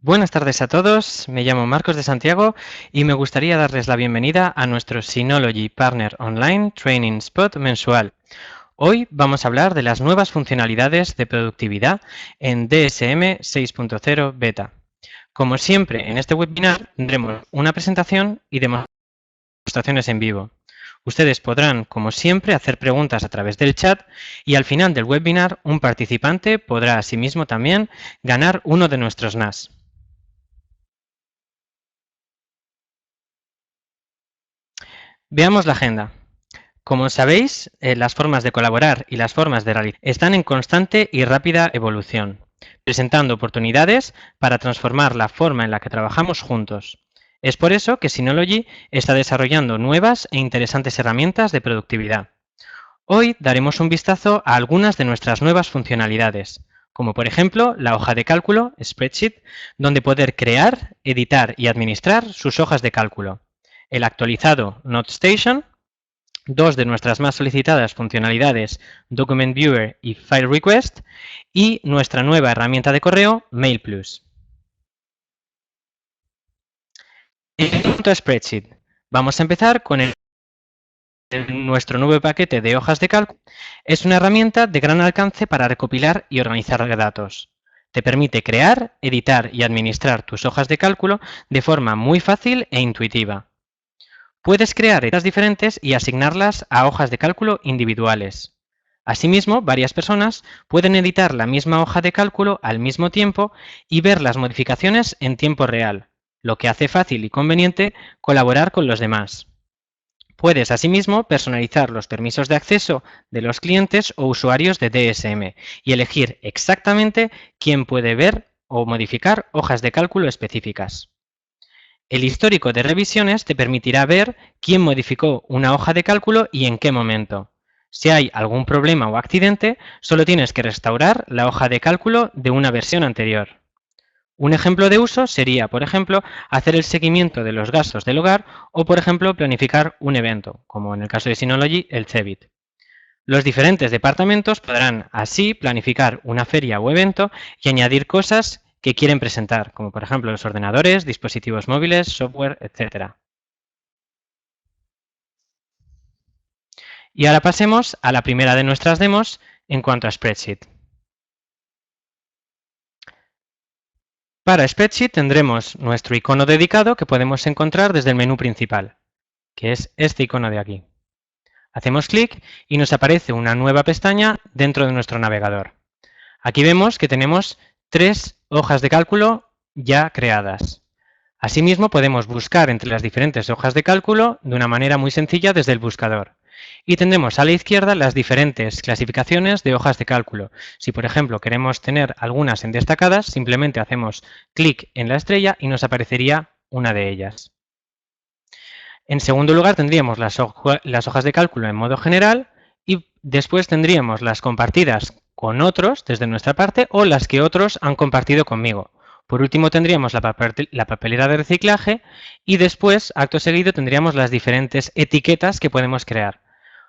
Buenas tardes a todos, me llamo Marcos de Santiago y me gustaría darles la bienvenida a nuestro Synology Partner Online Training Spot mensual. Hoy vamos a hablar de las nuevas funcionalidades de productividad en DSM 6.0 Beta. Como siempre, en este webinar tendremos una presentación y demostraciones en vivo. Ustedes podrán, como siempre, hacer preguntas a través del chat y al final del webinar un participante podrá asimismo también ganar uno de nuestros NAS. Veamos la agenda. Como sabéis, las formas de colaborar y las formas de realizar están en constante y rápida evolución, presentando oportunidades para transformar la forma en la que trabajamos juntos. Es por eso que Synology está desarrollando nuevas e interesantes herramientas de productividad. Hoy daremos un vistazo a algunas de nuestras nuevas funcionalidades, como por ejemplo la hoja de cálculo, Spreadsheet, donde poder crear, editar y administrar sus hojas de cálculo. El actualizado NoteStation, dos de nuestras más solicitadas funcionalidades, Document Viewer y File Request, y nuestra nueva herramienta de correo, MailPlus. En cuanto a Spreadsheet, vamos a empezar con nuestro nuevo paquete de hojas de cálculo. Es una herramienta de gran alcance para recopilar y organizar datos. Te permite crear, editar y administrar tus hojas de cálculo de forma muy fácil e intuitiva. Puedes crear etiquetas diferentes y asignarlas a hojas de cálculo individuales. Asimismo, varias personas pueden editar la misma hoja de cálculo al mismo tiempo y ver las modificaciones en tiempo real, lo que hace fácil y conveniente colaborar con los demás. Puedes asimismo personalizar los permisos de acceso de los clientes o usuarios de DSM y elegir exactamente quién puede ver o modificar hojas de cálculo específicas. El histórico de revisiones te permitirá ver quién modificó una hoja de cálculo y en qué momento. Si hay algún problema o accidente, solo tienes que restaurar la hoja de cálculo de una versión anterior. Un ejemplo de uso sería, por ejemplo, hacer el seguimiento de los gastos del hogar o, por ejemplo, planificar un evento, como en el caso de Synology, el CEBIT. Los diferentes departamentos podrán así planificar una feria o evento y añadir cosas que quieren presentar, como por ejemplo los ordenadores, dispositivos móviles, software, etc. Y ahora pasemos a la primera de nuestras demos en cuanto a Spreadsheet. Para Spreadsheet tendremos nuestro icono dedicado que podemos encontrar desde el menú principal, que es este icono de aquí. Hacemos clic y nos aparece una nueva pestaña dentro de nuestro navegador. Aquí vemos que tenemos 3 hojas de cálculo ya creadas. Asimismo, podemos buscar entre las diferentes hojas de cálculo de una manera muy sencilla desde el buscador. Y tendremos a la izquierda las diferentes clasificaciones de hojas de cálculo. Si, por ejemplo, queremos tener algunas en destacadas, simplemente hacemos clic en la estrella y nos aparecería una de ellas. En segundo lugar, tendríamos las hojas de cálculo en modo general y después tendríamos las compartidas con otros desde nuestra parte o las que otros han compartido conmigo. Por último tendríamos la papelera de reciclaje y después, acto seguido, tendríamos las diferentes etiquetas que podemos crear.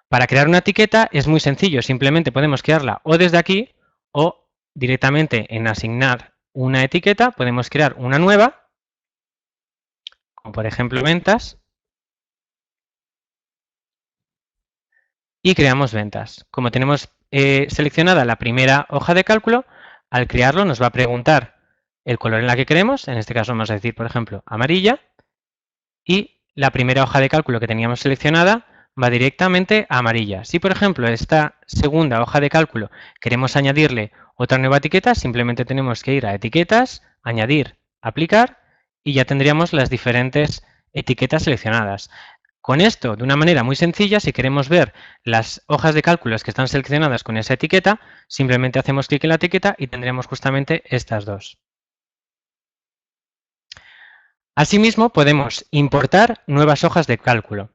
Para crear una etiqueta es muy sencillo, simplemente podemos crearla o desde aquí o directamente en asignar una etiqueta podemos crear una nueva, como por ejemplo ventas, y creamos ventas. Como tenemos seleccionada la primera hoja de cálculo, al crearlo nos va a preguntar el color en la que queremos, en este caso vamos a decir, por ejemplo, amarilla, y la primera hoja de cálculo que teníamos seleccionada va directamente a amarilla. Si, por ejemplo, a esta segunda hoja de cálculo queremos añadirle otra nueva etiqueta, simplemente tenemos que ir a etiquetas, añadir, aplicar, y ya tendríamos las diferentes etiquetas seleccionadas. Con esto, de una manera muy sencilla, si queremos ver las hojas de cálculos que están seleccionadas con esa etiqueta, simplemente hacemos clic en la etiqueta y tendremos justamente estas dos. Asimismo, podemos importar nuevas hojas de cálculo.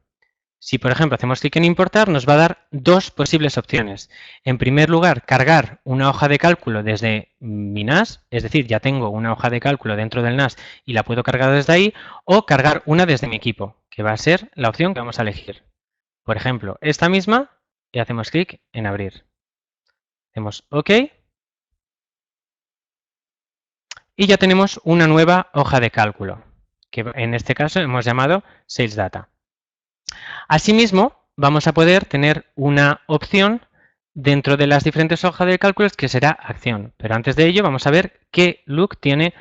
Si, por ejemplo, hacemos clic en importar, nos va a dar dos posibles opciones. En primer lugar, cargar una hoja de cálculo desde mi NAS, es decir, ya tengo una hoja de cálculo dentro del NAS y la puedo cargar desde ahí, o cargar una desde mi equipo, que va a ser la opción que vamos a elegir. Por ejemplo, esta misma, y hacemos clic en abrir. Hacemos OK. Y ya tenemos una nueva hoja de cálculo, que en este caso hemos llamado Sales Data. Asimismo, vamos a poder tener una opción dentro de las diferentes hojas de cálculos que será acción. Pero antes de ello vamos a ver qué look tiene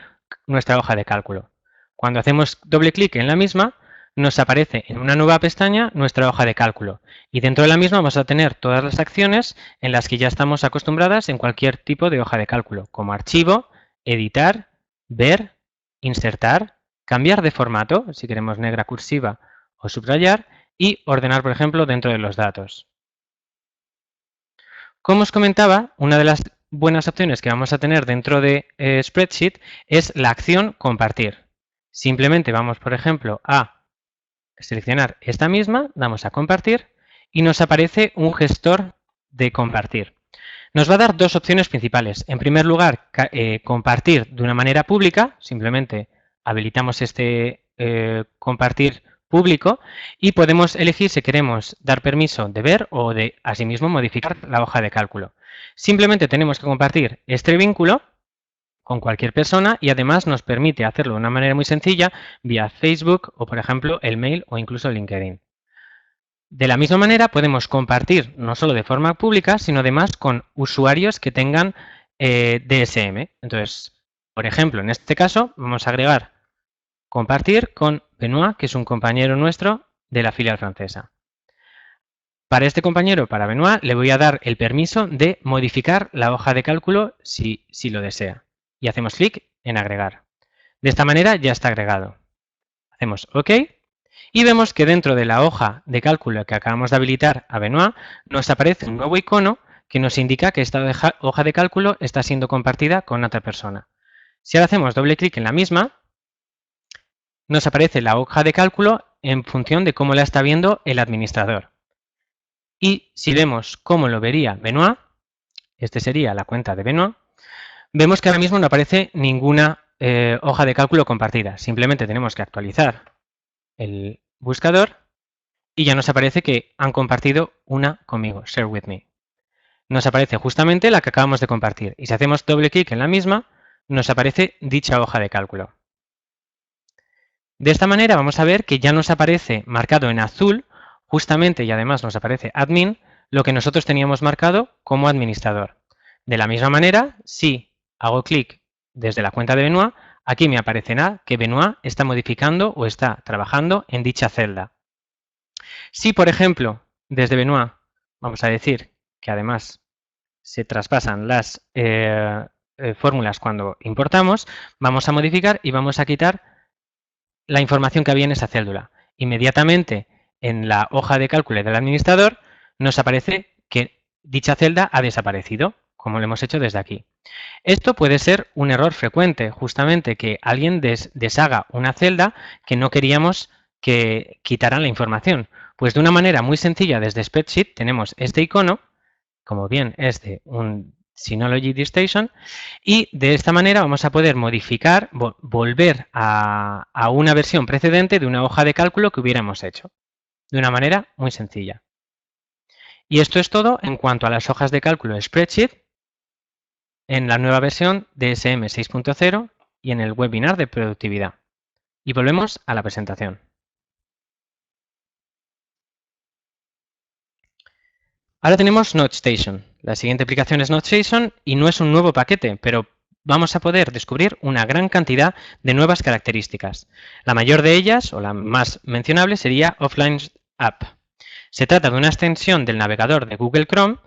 nuestra hoja de cálculo. Cuando hacemos doble clic en la misma, nos aparece en una nueva pestaña nuestra hoja de cálculo. Y dentro de la misma vamos a tener todas las acciones en las que ya estamos acostumbradas en cualquier tipo de hoja de cálculo, como archivo, editar, ver, insertar, cambiar de formato, si queremos negra cursiva o subrayar, y ordenar, por ejemplo, dentro de los datos. Como os comentaba, una de las buenas opciones que vamos a tener dentro de Spreadsheet es la acción compartir. Simplemente vamos, por ejemplo, a seleccionar esta misma, damos a compartir y nos aparece un gestor de compartir. Nos va a dar dos opciones principales. En primer lugar, compartir de una manera pública, simplemente habilitamos este compartir público y podemos elegir si queremos dar permiso de ver o de asimismo modificar la hoja de cálculo. Simplemente tenemos que compartir este vínculo con cualquier persona y además nos permite hacerlo de una manera muy sencilla vía Facebook o por ejemplo el mail o incluso LinkedIn. De la misma manera podemos compartir no solo de forma pública sino además con usuarios que tengan DSM. Entonces, por ejemplo, en este caso vamos a agregar compartir con Benoit, que es un compañero nuestro de la filial francesa. Para este compañero, para Benoit, le voy a dar el permiso de modificar la hoja de cálculo si lo desea. Y hacemos clic en agregar. De esta manera ya está agregado. Hacemos OK y vemos que dentro de la hoja de cálculo que acabamos de habilitar a Benoit nos aparece un nuevo icono que nos indica que esta hoja de cálculo está siendo compartida con otra persona. Si ahora hacemos doble clic en la misma, nos aparece la hoja de cálculo en función de cómo la está viendo el administrador. Y si vemos cómo lo vería Benoit, este sería la cuenta de Benoit, vemos que ahora mismo no aparece ninguna hoja de cálculo compartida. Simplemente tenemos que actualizar el buscador y ya nos aparece que han compartido una conmigo, Share with me. Nos aparece justamente la que acabamos de compartir. Y si hacemos doble clic en la misma, nos aparece dicha hoja de cálculo. De esta manera vamos a ver que ya nos aparece marcado en azul, justamente, y además nos aparece admin, lo que nosotros teníamos marcado como administrador. De la misma manera, si hago clic desde la cuenta de Benoit, aquí me aparecerá que Benoit está modificando o está trabajando en dicha celda. Si, por ejemplo, desde Benoit, vamos a decir que además se traspasan las fórmulas cuando importamos, vamos a modificar y vamos a quitar la información que había en esa célula. Inmediatamente en la hoja de cálculo del administrador nos aparece que dicha celda ha desaparecido, como lo hemos hecho desde aquí. Esto puede ser un error frecuente, justamente que alguien deshaga una celda que no queríamos que quitaran la información. Pues de una manera muy sencilla desde Spreadsheet tenemos este icono, como bien es de un Synology DiskStation, y de esta manera vamos a poder modificar, volver a una versión precedente de una hoja de cálculo que hubiéramos hecho, de una manera muy sencilla. Y esto es todo en cuanto a las hojas de cálculo de Spreadsheet en la nueva versión de DSM 6.0 y en el webinar de productividad. Y volvemos a la presentación. Ahora tenemos NoteStation. La siguiente aplicación es NoteStation y no es un nuevo paquete, pero vamos a poder descubrir una gran cantidad de nuevas características. La mayor de ellas, o la más mencionable, sería Offline App. Se trata de una extensión del navegador de Google Chrome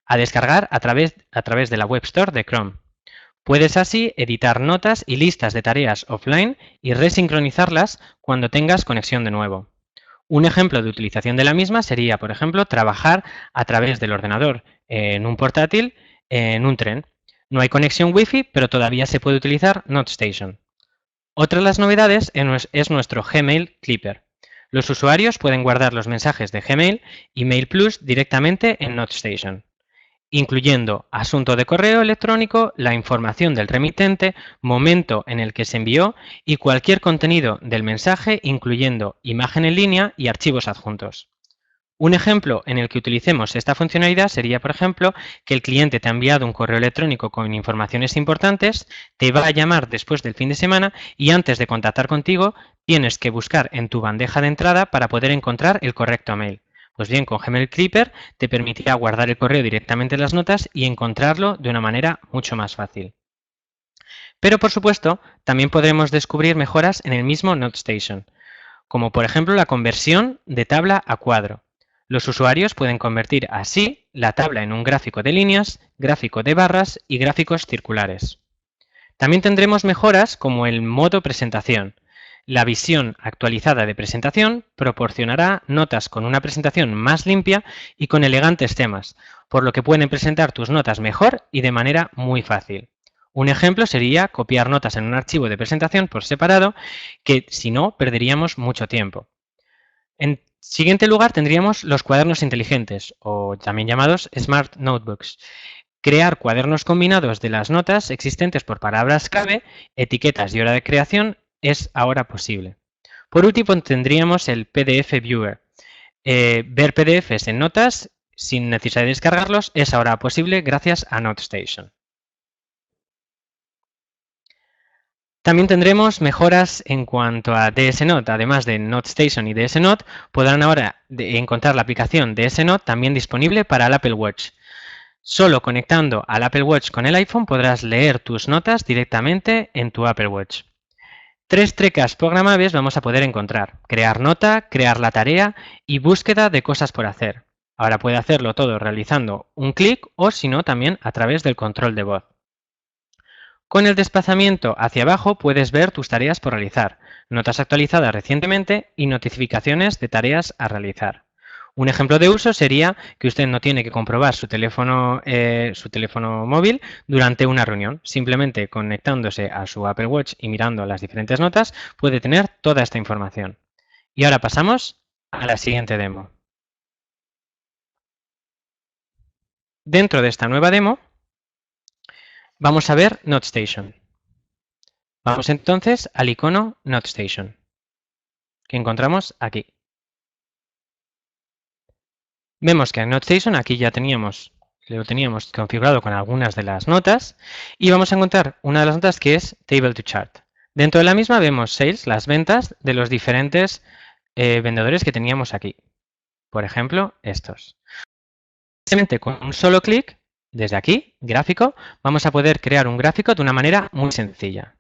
a descargar a través de la Web Store de Chrome. Puedes así editar notas y listas de tareas offline y resincronizarlas cuando tengas conexión de nuevo. Un ejemplo de utilización de la misma sería, por ejemplo, trabajar a través del ordenador en un portátil en un tren. No hay conexión Wi-Fi, pero todavía se puede utilizar NoteStation. Otra de las novedades es nuestro Gmail Clipper. Los usuarios pueden guardar los mensajes de Gmail y Mail Plus directamente en NoteStation, incluyendo asunto de correo electrónico, la información del remitente, momento en el que se envió y cualquier contenido del mensaje, incluyendo imagen en línea y archivos adjuntos. Un ejemplo en el que utilicemos esta funcionalidad sería, por ejemplo, que el cliente te ha enviado un correo electrónico con informaciones importantes, te va a llamar después del fin de semana y antes de contactar contigo tienes que buscar en tu bandeja de entrada para poder encontrar el correcto mail. Pues bien, con Gmail Clipper te permitirá guardar el correo directamente en las notas y encontrarlo de una manera mucho más fácil. Pero, por supuesto, también podremos descubrir mejoras en el mismo NoteStation, como por ejemplo la conversión de tabla a cuadro. Los usuarios pueden convertir así la tabla en un gráfico de líneas, gráfico de barras y gráficos circulares. También tendremos mejoras como el modo presentación. La visión actualizada de presentación proporcionará notas con una presentación más limpia y con elegantes temas, por lo que pueden presentar tus notas mejor y de manera muy fácil. Un ejemplo sería copiar notas en un archivo de presentación por separado, que si no perderíamos mucho tiempo. En siguiente lugar tendríamos los cuadernos inteligentes, o también llamados Smart Notebooks. Crear cuadernos combinados de las notas existentes por palabras clave, etiquetas y hora de creación es ahora posible. Por último tendríamos el PDF Viewer. Ver PDFs en notas sin necesidad de descargarlos es ahora posible gracias a NoteStation. También tendremos mejoras en cuanto a DSNote. Además de NoteStation y DSNote, podrán ahora encontrar la aplicación DSNote también disponible para el Apple Watch. Solo conectando al Apple Watch con el iPhone podrás leer tus notas directamente en tu Apple Watch. 3 trecas programables vamos a poder encontrar: crear nota, crear la tarea y búsqueda de cosas por hacer. Ahora puede hacerlo todo realizando un clic o si no también a través del control de voz. Con el desplazamiento hacia abajo puedes ver tus tareas por realizar, notas actualizadas recientemente y notificaciones de tareas a realizar. Un ejemplo de uso sería que usted no tiene que comprobar su teléfono móvil durante una reunión. Simplemente conectándose a su Apple Watch y mirando las diferentes notas puede tener toda esta información. Y ahora pasamos a la siguiente demo. Dentro de esta nueva demo vamos a ver NoteStation. Vamos entonces al icono NoteStation, que encontramos aquí. Vemos que en NoteStation aquí ya lo teníamos configurado con algunas de las notas y vamos a encontrar una de las notas que es Table to Chart. Dentro de la misma vemos Sales, las ventas de los diferentes vendedores que teníamos aquí. Por ejemplo, estos. Simplemente con un solo clic, desde aquí, gráfico, vamos a poder crear un gráfico de una manera muy sencilla.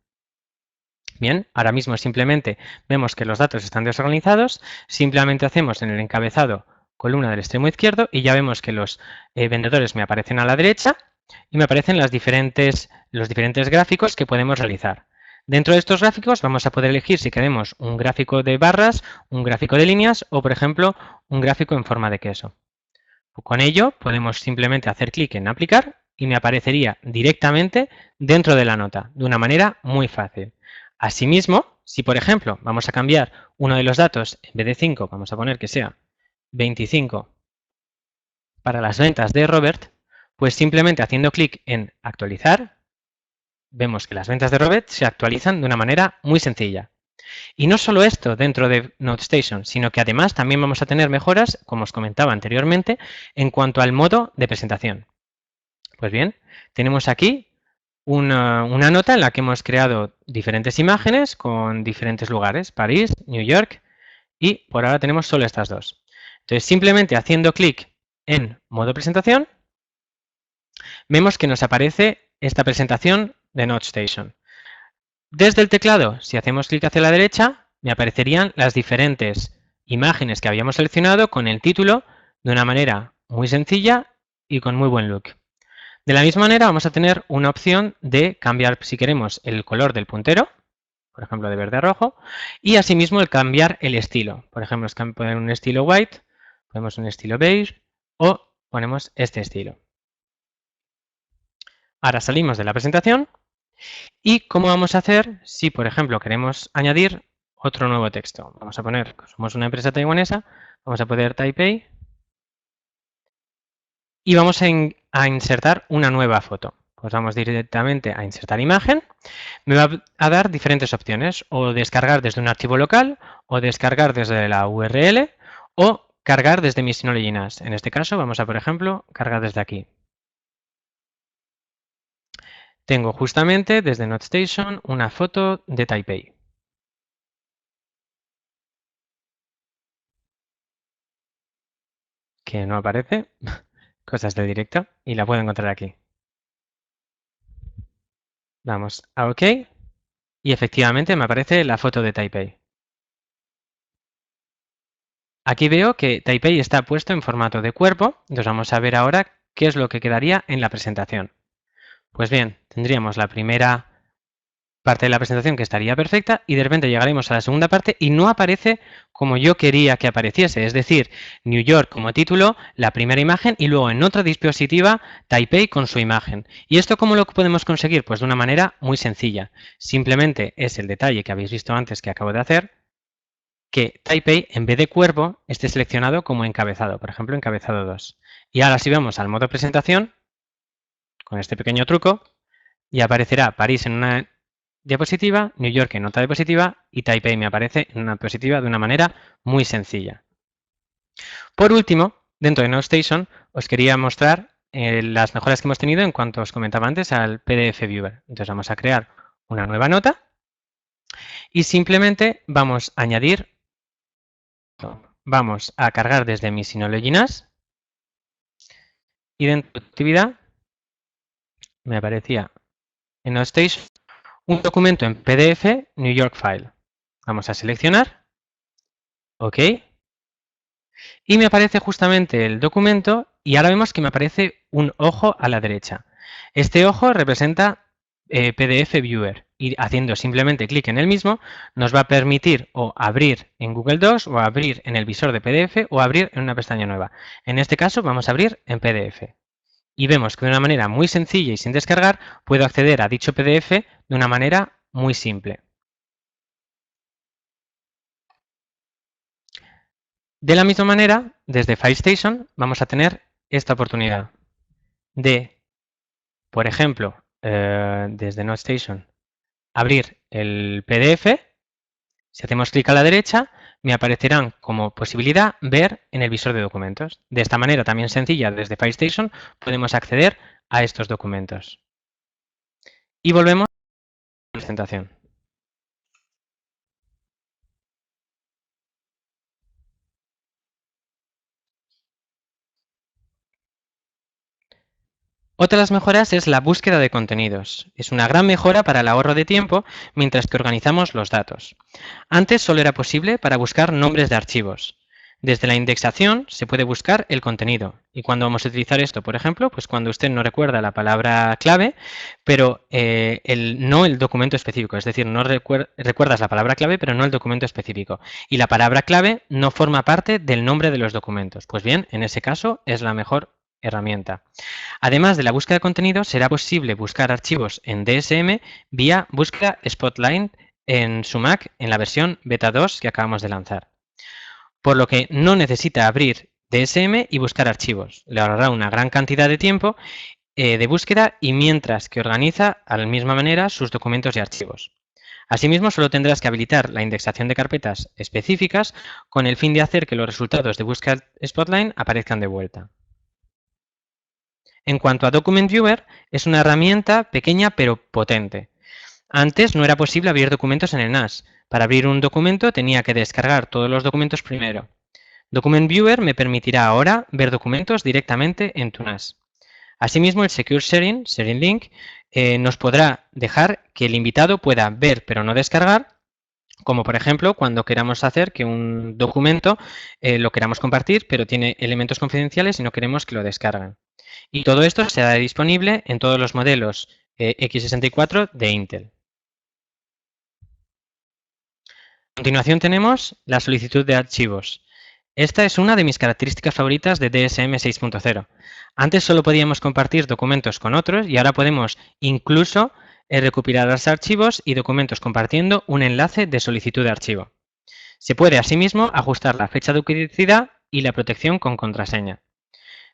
Bien, ahora mismo simplemente vemos que los datos están desorganizados, simplemente hacemos en el encabezado columna del extremo izquierdo y ya vemos que los vendedores me aparecen a la derecha y me aparecen los diferentes gráficos que podemos realizar. Dentro de estos gráficos vamos a poder elegir si queremos un gráfico de barras, un gráfico de líneas o, por ejemplo, un gráfico en forma de queso. Con ello podemos simplemente hacer clic en aplicar y me aparecería directamente dentro de la nota, de una manera muy fácil. Asimismo, si por ejemplo vamos a cambiar uno de los datos, en vez de 5 vamos a poner que sea 25 para las ventas de Robert, pues simplemente haciendo clic en actualizar, vemos que las ventas de Robert se actualizan de una manera muy sencilla. Y no solo esto dentro de NoteStation, sino que además también vamos a tener mejoras, como os comentaba anteriormente, en cuanto al modo de presentación. Pues bien, tenemos aquí una nota en la que hemos creado diferentes imágenes con diferentes lugares, París, New York, y por ahora tenemos solo estas dos. Entonces, simplemente haciendo clic en modo presentación, vemos que nos aparece esta presentación de NoteStation. Desde el teclado, si hacemos clic hacia la derecha, me aparecerían las diferentes imágenes que habíamos seleccionado con el título de una manera muy sencilla y con muy buen look. De la misma manera vamos a tener una opción de cambiar, si queremos, el color del puntero, por ejemplo de verde a rojo, y asimismo el cambiar el estilo. Por ejemplo, poner un estilo white, ponemos un estilo beige o ponemos este estilo. Ahora salimos de la presentación. ¿Y cómo vamos a hacer si, por ejemplo, queremos añadir otro nuevo texto? Vamos a poner, somos una empresa taiwanesa, vamos a poner Taipei y vamos a insertar una nueva foto. Pues vamos directamente a insertar imagen. Me va a dar diferentes opciones, o descargar desde un archivo local, o descargar desde la URL, o cargar desde mi Synology NAS. En este caso vamos a, por ejemplo, cargar desde aquí. Tengo justamente desde NoteStation una foto de Taipei. Que no aparece, cosas de directo, y la puedo encontrar aquí. Vamos a OK y efectivamente me aparece la foto de Taipei. Aquí veo que Taipei está puesto en formato de cuerpo, entonces vamos a ver ahora qué es lo que quedaría en la presentación. Pues bien, tendríamos la primera parte de la presentación que estaría perfecta y de repente llegaremos a la segunda parte y no aparece como yo quería que apareciese, es decir, New York como título, la primera imagen y luego en otra diapositiva Taipei con su imagen. ¿Y esto cómo lo podemos conseguir? Pues de una manera muy sencilla. Simplemente es el detalle que habéis visto antes que acabo de hacer, que Taipei en vez de cuerpo esté seleccionado como encabezado, por ejemplo encabezado 2. Y ahora si vamos al modo presentación, con este pequeño truco, y aparecerá París en una diapositiva, New York en otra diapositiva y Taipei me aparece en una diapositiva de una manera muy sencilla. Por último, dentro de NoteStation os quería mostrar las mejoras que hemos tenido en cuanto os comentaba antes al PDF Viewer. Entonces vamos a crear una nueva nota y simplemente vamos a añadir, vamos a cargar desde mi Synology NAS y dentro de actividad me aparecía en NoteStation un documento en PDF New York File. Vamos a seleccionar, OK, y me aparece justamente el documento y ahora vemos que me aparece un ojo a la derecha. Este ojo representa PDF Viewer y haciendo simplemente clic en el mismo nos va a permitir o abrir en Google Docs o abrir en el visor de PDF o abrir en una pestaña nueva. En este caso vamos a abrir en PDF. Y vemos que de una manera muy sencilla y sin descargar puedo acceder a dicho PDF de una manera muy simple. De la misma manera, desde FileStation vamos a tener esta oportunidad de, por ejemplo, desde NoteStation, abrir el PDF. Si hacemos clic a la derecha, me aparecerán como posibilidad ver en el visor de documentos. De esta manera también sencilla, desde FileStation, podemos acceder a estos documentos. Y volvemos a la presentación. Otra de las mejoras es la búsqueda de contenidos. Es una gran mejora para el ahorro de tiempo mientras que organizamos los datos. Antes solo era posible para buscar nombres de archivos. Desde la indexación se puede buscar el contenido. ¿Y cuándo vamos a utilizar esto? Por ejemplo, pues cuando usted no recuerda la palabra clave, pero no el documento específico. Es decir, no recuerdas la palabra clave, pero no el documento específico. Y la palabra clave no forma parte del nombre de los documentos. Pues bien, en ese caso es la mejor herramienta. Además de la búsqueda de contenido, será posible buscar archivos en DSM vía búsqueda Spotlight en su Mac en la versión beta 2 que acabamos de lanzar. Por lo que no necesita abrir DSM y buscar archivos. Le ahorrará una gran cantidad de tiempo de búsqueda y mientras que organiza a la misma manera sus documentos y archivos. Asimismo, solo tendrás que habilitar la indexación de carpetas específicas con el fin de hacer que los resultados de búsqueda Spotlight aparezcan de vuelta. En cuanto a Document Viewer, es una herramienta pequeña pero potente. Antes no era posible abrir documentos en el NAS. Para abrir un documento tenía que descargar todos los documentos primero. Document Viewer me permitirá ahora ver documentos directamente en tu NAS. Asimismo, el Secure Sharing Link, nos podrá dejar que el invitado pueda ver pero no descargar, como por ejemplo cuando queramos hacer que un documento lo queramos compartir pero tiene elementos confidenciales y no queremos que lo descarguen. Y todo esto será disponible en todos los modelos x64 de Intel. A continuación tenemos la solicitud de archivos. Esta es una de mis características favoritas de DSM 6.0. Antes solo podíamos compartir documentos con otros y ahora podemos incluso recopilar los archivos y documentos compartiendo un enlace de solicitud de archivo. Se puede asimismo ajustar la fecha de caducidad y la protección con contraseña.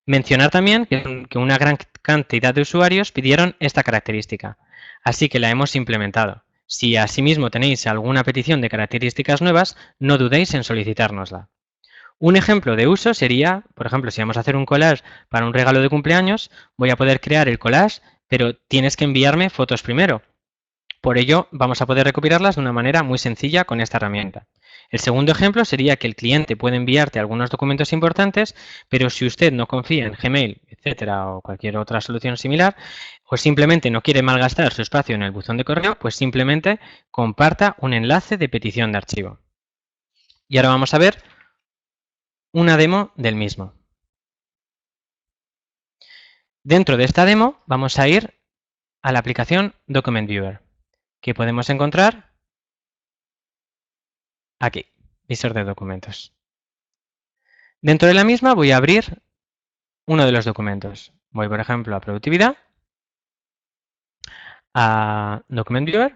Mencionar también que una gran cantidad de usuarios pidieron esta característica, así que la hemos implementado. Si asimismo tenéis alguna petición de características nuevas, no dudéis en solicitárnosla. Un ejemplo de uso sería, por ejemplo, si vamos a hacer un collage para un regalo de cumpleaños, voy a poder crear el collage, pero tienes que enviarme fotos primero. Por ello, vamos a poder recopilarlas de una manera muy sencilla con esta herramienta. El segundo ejemplo sería que el cliente puede enviarte algunos documentos importantes, pero si usted no confía en Gmail, etcétera, o cualquier otra solución similar, o simplemente no quiere malgastar su espacio en el buzón de correo, pues simplemente comparta un enlace de petición de archivo. Y ahora vamos a ver una demo del mismo. Dentro de esta demo vamos a ir a la aplicación Document Viewer, que podemos encontrar aquí, visor de documentos. Dentro de la misma voy a abrir uno de los documentos. Voy, por ejemplo, a productividad, a Document Viewer.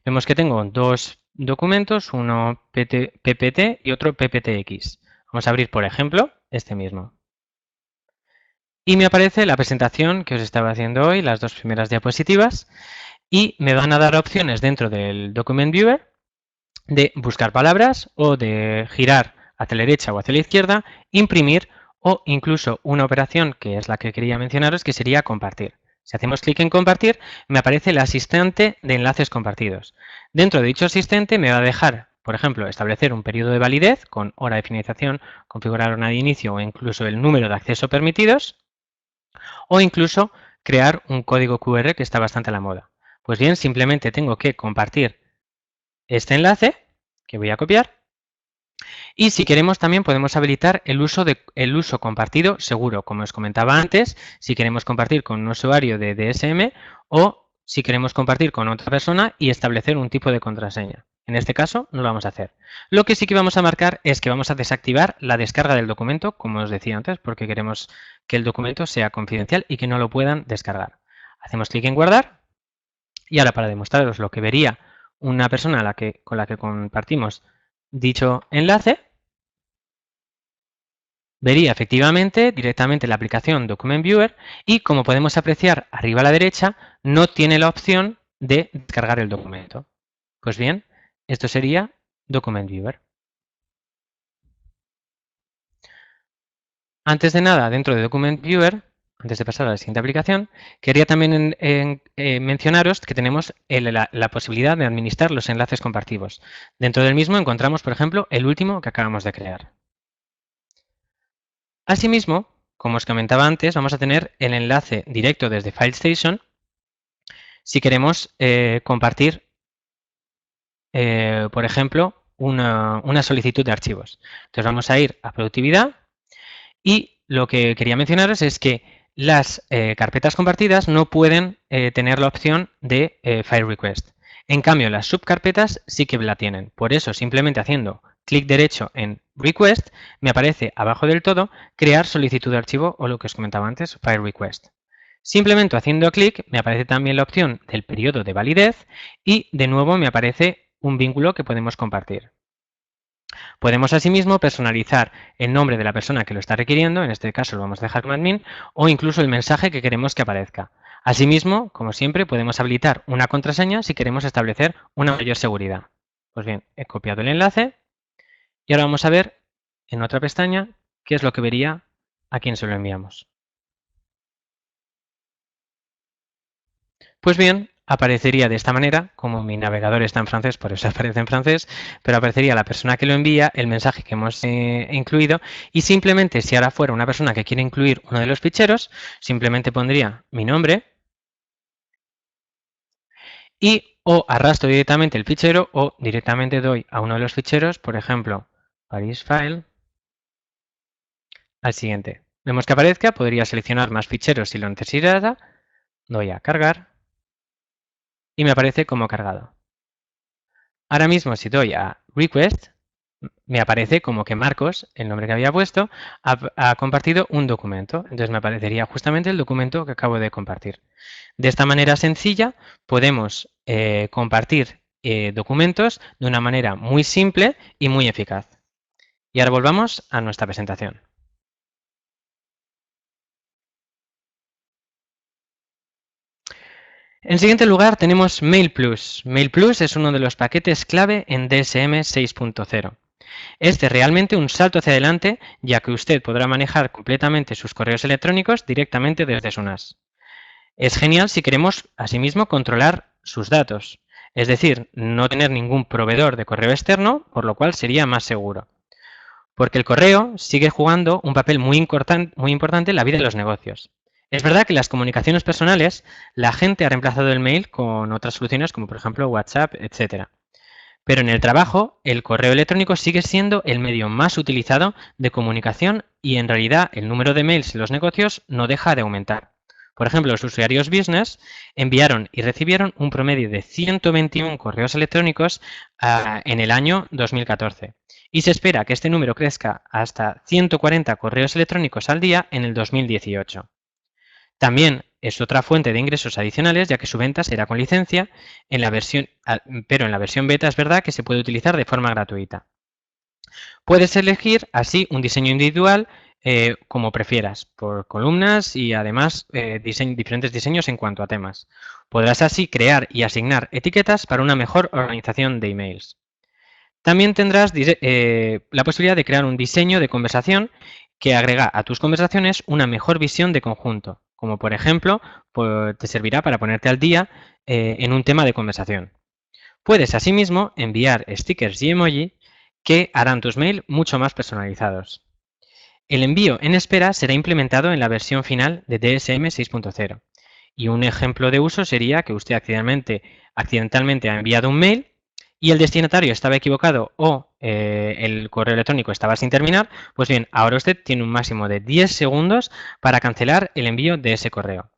Vemos que tengo dos documentos, uno PPT y otro PPTX. Vamos a abrir, por ejemplo, este mismo. Y me aparece la presentación que os estaba haciendo hoy, las dos primeras diapositivas, y me van a dar opciones dentro del Document Viewer de buscar palabras o de girar hacia la derecha o hacia la izquierda, imprimir o incluso una operación que es la que quería mencionaros, que sería compartir. Si hacemos clic en compartir, me aparece el asistente de enlaces compartidos. Dentro de dicho asistente me va a dejar, por ejemplo, establecer un periodo de validez con hora de finalización, configurar hora de inicio o incluso el número de acceso permitidos, o incluso crear un código QR que está bastante a la moda. Pues bien, simplemente tengo que compartir este enlace que voy a copiar. Y si queremos también podemos habilitar el uso compartido seguro, como os comentaba antes, si queremos compartir con un usuario de DSM o si queremos compartir con otra persona y establecer un tipo de contraseña. En este caso no lo vamos a hacer. Lo que sí que vamos a marcar es que vamos a desactivar la descarga del documento, como os decía antes, porque queremos que el documento sea confidencial y que no lo puedan descargar. Hacemos clic en guardar y ahora para demostraros lo que vería una persona con la que compartimos dicho enlace, vería efectivamente directamente la aplicación Document Viewer y como podemos apreciar arriba a la derecha no tiene la opción de descargar el documento. Pues bien, esto sería Document Viewer. Antes de nada, dentro de Document Viewer, antes de pasar a la siguiente aplicación, quería también mencionaros que tenemos la posibilidad de administrar los enlaces compartidos. Dentro del mismo encontramos, por ejemplo, el último que acabamos de crear. Asimismo, como os comentaba antes, vamos a tener el enlace directo desde FileStation si queremos compartir, por ejemplo, una solicitud de archivos. Entonces vamos a ir a productividad y lo que quería mencionaros es que las carpetas compartidas no pueden tener la opción de File Request. En cambio, las subcarpetas sí que la tienen. Por eso, simplemente haciendo clic derecho en Request, me aparece abajo del todo crear solicitud de archivo o lo que os comentaba antes, File Request. Simplemente haciendo clic me aparece también la opción del periodo de validez y de nuevo me aparece un vínculo que podemos compartir. Podemos asimismo personalizar el nombre de la persona que lo está requiriendo, en este caso lo vamos a dejar como admin, o incluso el mensaje que queremos que aparezca. Asimismo, como siempre, podemos habilitar una contraseña si queremos establecer una mayor seguridad. Pues bien, he copiado el enlace y ahora vamos a ver en otra pestaña qué es lo que vería a quien se lo enviamos. Pues bien, aparecería de esta manera, como mi navegador está en francés, por eso aparece en francés, pero aparecería la persona que lo envía, el mensaje que hemos incluido y simplemente si ahora fuera una persona que quiere incluir uno de los ficheros, simplemente pondría mi nombre y o arrastro directamente el fichero o directamente doy a uno de los ficheros, por ejemplo, Paris File, al siguiente. Vemos que aparezca, podría seleccionar más ficheros si lo necesitara, doy a cargar y me aparece como cargado. Ahora mismo si doy a Request, me aparece como que Marcos, el nombre que había puesto, ha compartido un documento. Entonces me aparecería justamente el documento que acabo de compartir. De esta manera sencilla podemos compartir documentos de una manera muy simple y muy eficaz. Y ahora volvamos a nuestra presentación. En siguiente lugar tenemos MailPlus. MailPlus es uno de los paquetes clave en DSM 6.0. Este es realmente un salto hacia adelante, ya que usted podrá manejar completamente sus correos electrónicos directamente desde su NAS. Es genial si queremos, asimismo, controlar sus datos, es decir, no tener ningún proveedor de correo externo, por lo cual sería más seguro. Porque el correo sigue jugando un papel muy importante en la vida de los negocios. Es verdad que en las comunicaciones personales la gente ha reemplazado el mail con otras soluciones como por ejemplo WhatsApp, etc. Pero en el trabajo el correo electrónico sigue siendo el medio más utilizado de comunicación y en realidad el número de mails en los negocios no deja de aumentar. Por ejemplo, los usuarios business enviaron y recibieron un promedio de 121 correos electrónicos en el año 2014 y se espera que este número crezca hasta 140 correos electrónicos al día en el 2018. También es otra fuente de ingresos adicionales, ya que su venta será con licencia, pero en la versión beta es verdad que se puede utilizar de forma gratuita. Puedes elegir así un diseño individual como prefieras, por columnas y además diferentes diseños en cuanto a temas. Podrás así crear y asignar etiquetas para una mejor organización de emails. También tendrás la posibilidad de crear un diseño de conversación que agrega a tus conversaciones una mejor visión de conjunto, como por ejemplo pues, te servirá para ponerte al día en un tema de conversación. Puedes asimismo enviar stickers y emoji que harán tus mails mucho más personalizados. El envío en espera será implementado en la versión final de DSM 6.0 y un ejemplo de uso sería que usted accidentalmente ha enviado un mail y el destinatario estaba equivocado o el correo electrónico estaba sin terminar, pues bien, ahora usted tiene un máximo de 10 segundos para cancelar el envío de ese correo.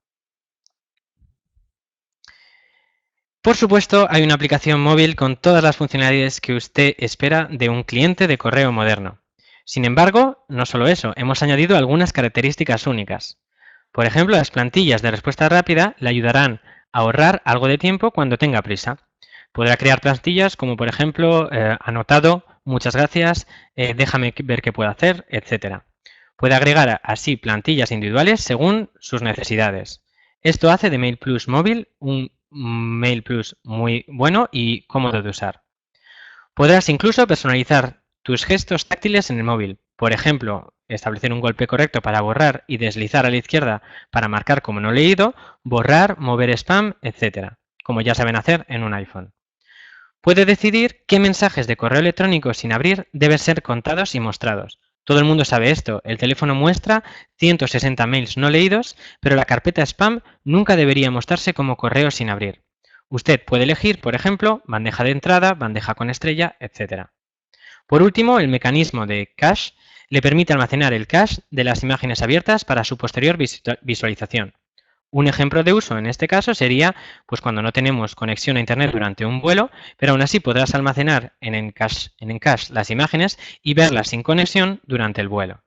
Por supuesto, hay una aplicación móvil con todas las funcionalidades que usted espera de un cliente de correo moderno. Sin embargo, no solo eso, hemos añadido algunas características únicas. Por ejemplo, las plantillas de respuesta rápida le ayudarán a ahorrar algo de tiempo cuando tenga prisa. Podrá crear plantillas como por ejemplo, anotado, muchas gracias, déjame ver qué puedo hacer, etc. Puede agregar así plantillas individuales según sus necesidades. Esto hace de MailPlus móvil un MailPlus muy bueno y cómodo de usar. Podrás incluso personalizar tus gestos táctiles en el móvil. Por ejemplo, establecer un golpe correcto para borrar y deslizar a la izquierda para marcar como no leído, borrar, mover spam, etc., como ya saben hacer en un iPhone. Puede decidir qué mensajes de correo electrónico sin abrir deben ser contados y mostrados. Todo el mundo sabe esto. El teléfono muestra 160 mails no leídos, pero la carpeta spam nunca debería mostrarse como correo sin abrir. Usted puede elegir, por ejemplo, bandeja de entrada, bandeja con estrella, etc. Por último, el mecanismo de cache le permite almacenar el cache de las imágenes abiertas para su posterior visualización. Un ejemplo de uso en este caso sería pues cuando no tenemos conexión a internet durante un vuelo, pero aún así podrás almacenar en Encache las imágenes y verlas sin conexión durante el vuelo.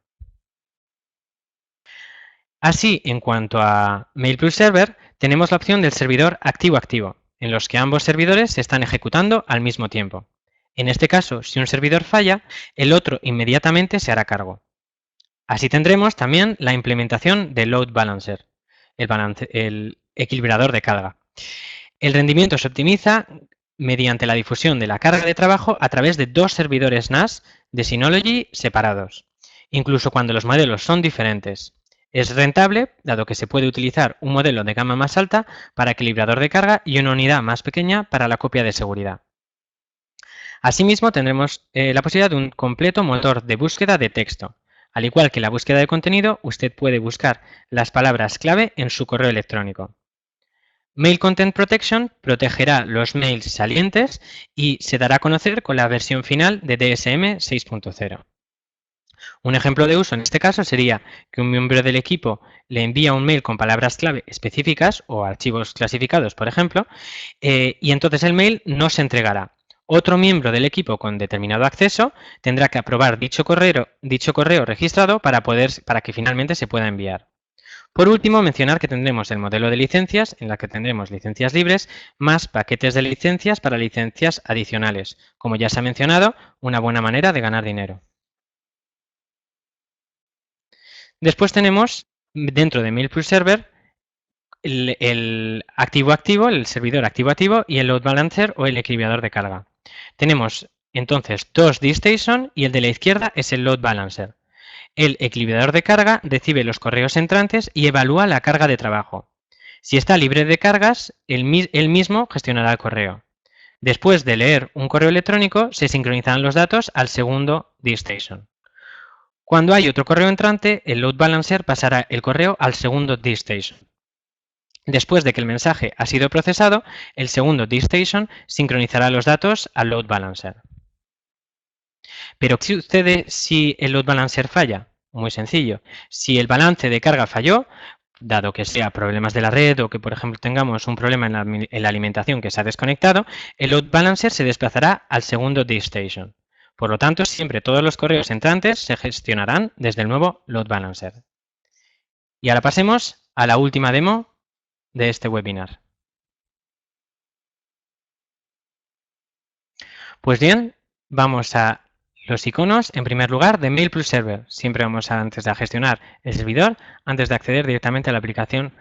Así, en cuanto a MailPlus Server, tenemos la opción del servidor activo-activo, en los que ambos servidores se están ejecutando al mismo tiempo. En este caso, si un servidor falla, el otro inmediatamente se hará cargo. Así tendremos también la implementación de Load Balancer, el equilibrador de carga. El rendimiento se optimiza mediante la difusión de la carga de trabajo a través de dos servidores NAS de Synology separados, incluso cuando los modelos son diferentes. Es rentable, dado que se puede utilizar un modelo de gama más alta para equilibrador de carga y una unidad más pequeña para la copia de seguridad. Asimismo, tendremos la posibilidad de un completo motor de búsqueda de texto. Al igual que la búsqueda de contenido, usted puede buscar las palabras clave en su correo electrónico. Mail Content Protection protegerá los mails salientes y se dará a conocer con la versión final de DSM 6.0. Un ejemplo de uso en este caso sería que un miembro del equipo le envía un mail con palabras clave específicas o archivos clasificados, por ejemplo, y entonces el mail no se entregará. Otro miembro del equipo con determinado acceso tendrá que aprobar dicho correo registrado para que finalmente se pueda enviar. Por último, mencionar que tendremos el modelo de licencias, en la que tendremos licencias libres, más paquetes de licencias para licencias adicionales. Como ya se ha mencionado, una buena manera de ganar dinero. Después tenemos, dentro de MailPlus Server, el activo-activo, el servidor activo-activo y el load balancer o el equilibrador de carga. Tenemos Entonces, dos DiskStation y el de la izquierda es el Load Balancer. El equilibrador de carga recibe los correos entrantes y evalúa la carga de trabajo. Si está libre de cargas, él mismo gestionará el correo. Después de leer un correo electrónico, se sincronizarán los datos al segundo DiskStation. Cuando hay otro correo entrante, el Load Balancer pasará el correo al segundo DiskStation. Después de que el mensaje ha sido procesado, el segundo DiskStation sincronizará los datos al Load Balancer. Pero, ¿qué sucede si el Load Balancer falla? Muy sencillo. Si el balance de carga falló, dado que sea problemas de la red o que, por ejemplo, tengamos un problema en la alimentación que se ha desconectado, el Load Balancer se desplazará al segundo DiskStation. Por lo tanto, siempre todos los correos entrantes se gestionarán desde el nuevo Load Balancer. Y ahora pasemos a la última demo de este webinar. Pues bien, vamos a los iconos, en primer lugar, de MailPlus Server. Siempre vamos antes de gestionar el servidor, antes de acceder directamente a la aplicación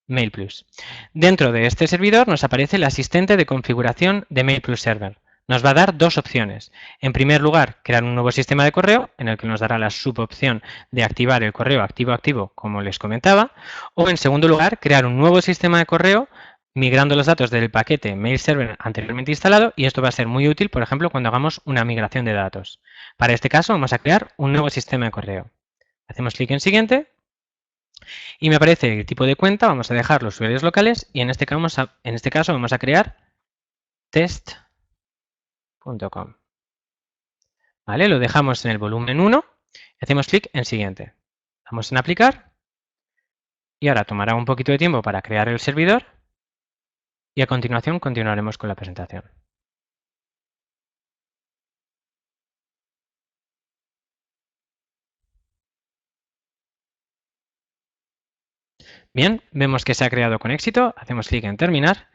MailPlus. Dentro de este servidor nos aparece el asistente de configuración de MailPlus Server. Nos va a dar dos opciones. En primer lugar, crear un nuevo sistema de correo, en el que nos dará la subopción de activar el correo activo-activo, como les comentaba. O en segundo lugar, crear un nuevo sistema de correo migrando los datos del paquete mail server anteriormente instalado, y esto va a ser muy útil, por ejemplo, cuando hagamos una migración de datos. Para este caso vamos a crear un nuevo sistema de correo. Hacemos clic en siguiente y me aparece el tipo de cuenta, vamos a dejar los usuarios locales y en este caso vamos a crear test.com. ¿Vale? Lo dejamos en el volumen 1 y hacemos clic en siguiente. Damos en aplicar y ahora tomará un poquito de tiempo para crear el servidor y a continuación continuaremos con la presentación. Bien, vemos que se ha creado con éxito, hacemos clic en terminar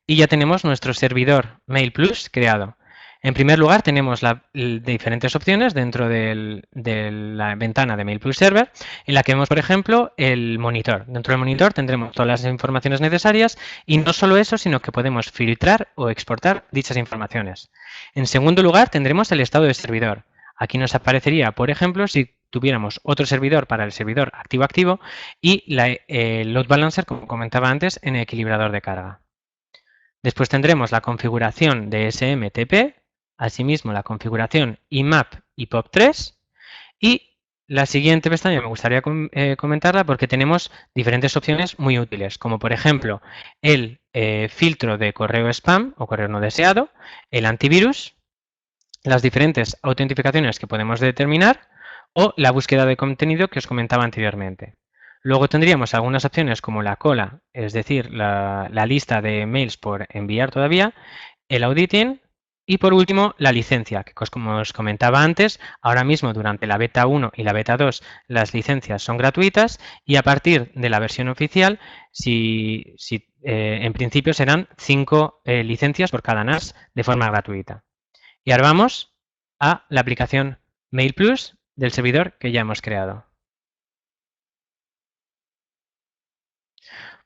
y ya tenemos nuestro servidor MailPlus creado. En primer lugar tenemos diferentes opciones dentro de la ventana de MailPlus Server, en la que vemos, por ejemplo, el monitor. Dentro del monitor tendremos todas las informaciones necesarias y no solo eso, sino que podemos filtrar o exportar dichas informaciones. En segundo lugar tendremos el estado de servidor. Aquí nos aparecería, por ejemplo, si tuviéramos otro servidor para el servidor activo-activo y el load balancer, como comentaba antes, en el equilibrador de carga. Después tendremos la configuración de SMTP, asimismo la configuración IMAP y POP3 y la siguiente pestaña me gustaría comentarla porque tenemos diferentes opciones muy útiles, como por ejemplo el filtro de correo spam o correo no deseado, el antivirus, las diferentes autentificaciones que podemos determinar o la búsqueda de contenido que os comentaba anteriormente. Luego tendríamos algunas opciones como la cola, es decir, la lista de mails por enviar todavía, el auditing y por último la licencia, que como os comentaba antes, ahora mismo durante la beta 1 y la beta 2 las licencias son gratuitas y a partir de la versión oficial, en principio serán 5 licencias por cada NAS de forma gratuita. Y ahora vamos a la aplicación MailPlus del servidor que ya hemos creado.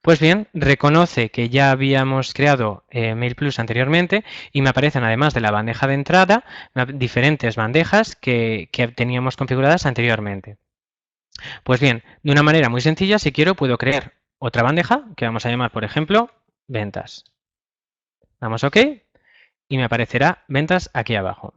Pues bien, reconoce que ya habíamos creado MailPlus anteriormente y me aparecen, además de la bandeja de entrada, diferentes bandejas que teníamos configuradas anteriormente. Pues bien, de una manera muy sencilla, si quiero, puedo crear otra bandeja que vamos a llamar, por ejemplo, ventas. Damos OK y me aparecerá ventas aquí abajo.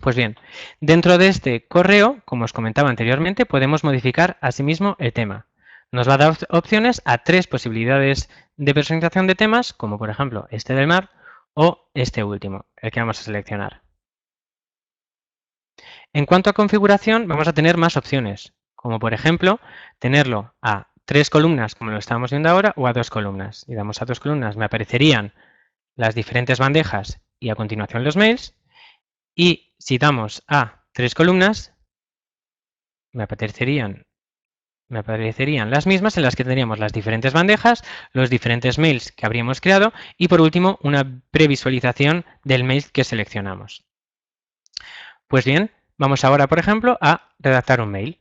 Pues bien, dentro de este correo, como os comentaba anteriormente, podemos modificar asimismo el tema. Nos va a dar opciones a 3 posibilidades de personalización de temas, como por ejemplo este del mar o este último, el que vamos a seleccionar. En cuanto a configuración, vamos a tener más opciones, como por ejemplo tenerlo a 3 columnas, como lo estamos viendo ahora, o a 2 columnas. Si damos a 2 columnas, me aparecerían las diferentes bandejas y a continuación los mails. Y si damos a 3 columnas, me aparecerían las mismas en las que tendríamos las diferentes bandejas, los diferentes mails que habríamos creado y por último una previsualización del mail que seleccionamos. Pues bien, vamos ahora, por ejemplo, a redactar un mail.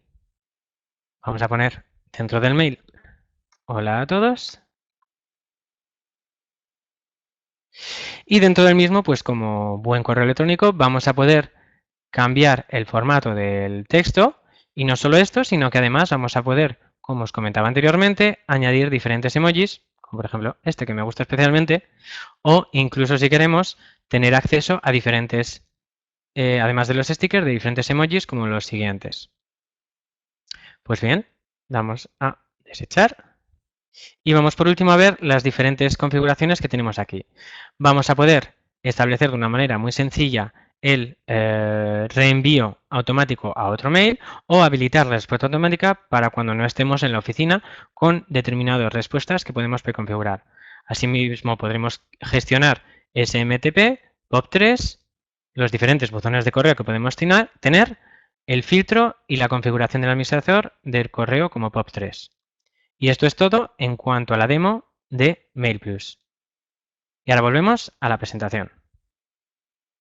Vamos a poner dentro del mail: hola a todos. Y dentro del mismo, pues como buen correo electrónico, vamos a poder cambiar el formato del texto y no solo esto, sino que además vamos a poder, como os comentaba anteriormente, añadir diferentes emojis, como por ejemplo este que me gusta especialmente, o incluso si queremos tener acceso a diferentes, además de los stickers, de diferentes emojis como los siguientes. Pues bien, damos a desechar y vamos por último a ver las diferentes configuraciones que tenemos aquí. Vamos a poder establecer de una manera muy sencilla el reenvío automático a otro mail o habilitar la respuesta automática para cuando no estemos en la oficina con determinadas respuestas que podemos preconfigurar. Asimismo podremos gestionar SMTP, POP3, los diferentes botones de correo que podemos tener, el filtro y la configuración del administrador del correo como POP3. Y esto es todo en cuanto a la demo de MailPlus. Y ahora volvemos a la presentación.